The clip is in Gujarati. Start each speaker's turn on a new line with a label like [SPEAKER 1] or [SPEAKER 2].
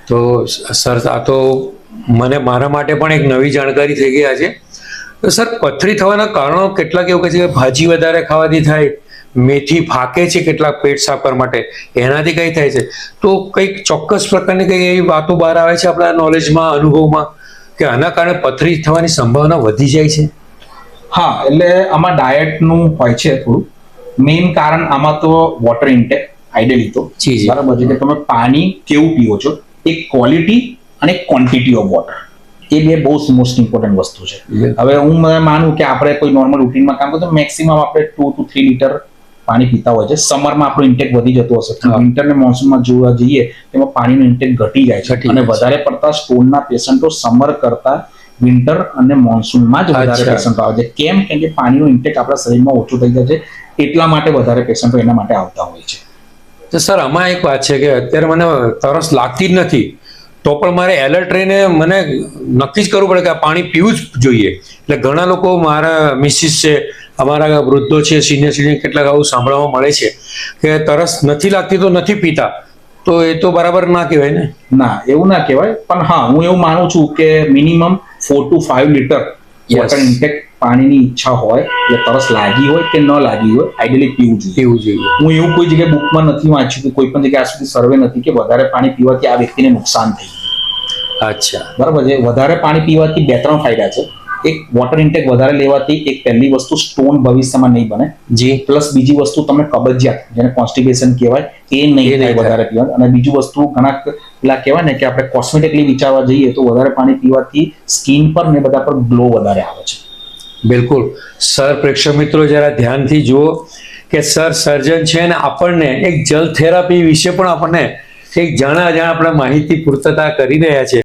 [SPEAKER 1] તો સર આ તો મને મારા માટે પણ એક નવી જાણકારી થઈ ગઈ આજે. તો સર પથરી થવાના કારણો કેટલાક એવું કહે છે કે ભાજી વધારે ખાવાથી થાય, મેથી ફાકે છે કેટલાક પેટ સાફ કરવા માટે, એનાથી કઈ થાય છે. તો કંઈક ચોક્કસ પ્રકારની કઈ એવી વાતો બહાર આવે છે આપણા નોલેજમાં, અનુભવમાં, કે આના કારણે પથરી થવાની સંભાવના વધી જાય છે?
[SPEAKER 2] હા, એટલે આમાં ડાયટનું હોય છે થોડું. મેઇન કારણ આમાં તો વોટર ઇન્ટેક આઈડિયલી તો
[SPEAKER 1] જી, જી.
[SPEAKER 2] બરાબર છે કે તમે પાણી કેવું પીવો છો, એક ક્વોલિટી અને ક્વોન્ટિટી ઓફ વોટર, એ બે બહુ મોસ્ટ ઇમ્પોર્ટન્ટ વસ્તુ છે. હવે હું માનું કે આપણે કોઈ નોર્મલ રૂટીનમાં કામ કરતો મેક્સિમમ આપણે 2 to 3 લીટર પાણી પીતા હોય છે. સમરમાં આપણું ઇન્ટેક વધી જતું હશે, વિન્ટર ને મોન્સૂનમાં જોવા જઈએ તેમાં પાણીનું ઇન્ટેક ઘટી જાય છે. અને વધારે પડતા સ્ટોનના પેશન્ટો સમર કરતા વિન્ટર અને મોન્સૂનમાં જ વધારે પેશન્ટો આવે છે. કેમ કે પાણીનું ઇન્ટેક આપણા શરીરમાં ઓછું થઈ જાય છે, એટલા માટે વધારે પેશન્ટો એના માટે આવતા હોય છે.
[SPEAKER 1] તો સર આમાં એક વાત છે કે અત્યારે મને તરસ લાગતી જ નથી, તો પણ મારે એલર્ટ રહીને મને નક્કી જ કરવું પડે કે આ પાણી પીવું જ જોઈએ. એટલે ઘણા લોકો, મારા મિસિસ છે, અમારા વૃદ્ધો છે, સિનિયર સિટીઝન, કેટલાક આવું સાંભળવા મળે છે કે તરસ નથી લાગતી તો નથી પીતા. તો એ તો બરાબર ના કહેવાય ને?
[SPEAKER 2] ના, એવું ના કહેવાય. પણ હા, હું એવું માનું છું કે minimum 4 to 5 litre water intake પાણીની ઈચ્છા હોય, એટલે તરસ લાગી હોય કે ન લાગી હોય, આઈડિયલી પીવું જોઈએ. હું એવું કોઈ જગ્યાએ બુકમાં નથી વાંચ્યું કે કોઈ પણ જગ્યાએ આ સુધી સર્વે નથી કે વધારે પાણી પીવાથી આ વ્યક્તિને નુકસાન થઈ ગયું.
[SPEAKER 1] અચ્છા,
[SPEAKER 2] બરાબર છે. વધારે પાણી પીવાથી 2-3 ફાયદા છે. એક, વોટર ઇન્ટેક વધારે લેવાથી એક પહેલી વસ્તુ સ્ટોન ભવિષ્યમાં નહીં બને
[SPEAKER 1] જી.
[SPEAKER 2] પ્લસ બીજી વસ્તુ તમને કબજિયાત, જેને કોન્સ્ટિપેશન કહેવાય, એ નહીં થાય વધારે પીવાથી. અને બીજું વસ્તુ ઘણા પેલા કહેવાય ને કે આપણે કોસ્મેટિકલી વિચારવા જઈએ તો વધારે પાણી પીવાથી સ્કિન પર ને બધા પર ગ્લો વધારે આવે છે.
[SPEAKER 1] બિલકુલ. સર, પ્રેક્ષક મિત્રો જરા ધ્યાનથી જુઓ કે સર સર્જન છે ને આપણને એક જલ થેરાપી વિશે પણ આપણને એક જાણા આપણે માહિતી પૂર્તતા કરી રહ્યા છે.